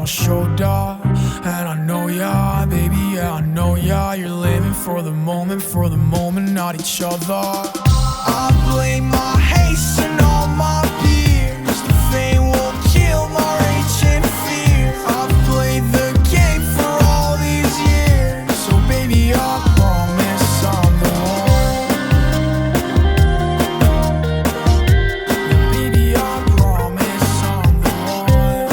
my shoulder. And I know ya, baby, yeah, I know ya. You're living for the moment, not each other. I blame my haste and all my fears. The fame will kill my rage and fear. I've played the game for all these years, so baby, I promise I'm the one. Baby, I promise I'm the one.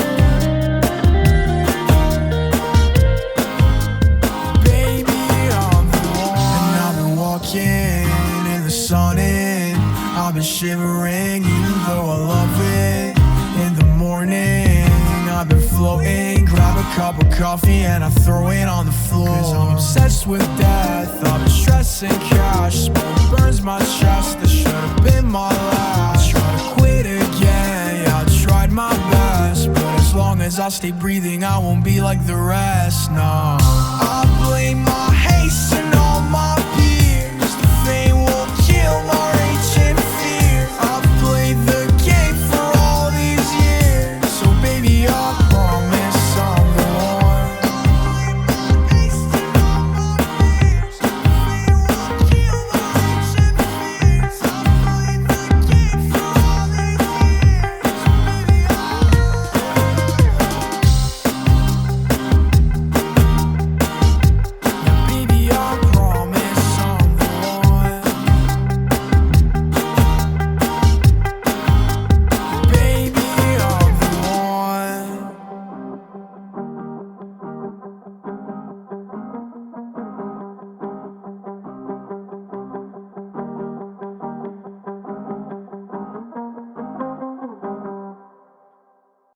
Baby, I'm the one. And I've been walking in the sun and I've been shivering even though I love it. In the morning I've been floating, grab a cup of coffee and I throw it on the floor. Cause I'm obsessed with death, I've been stressing cash. Smoke burns my chest, this should've been my last. Try to quit again, yeah, I tried my best, but as long as I stay breathing I won't be like the rest, no. I blame my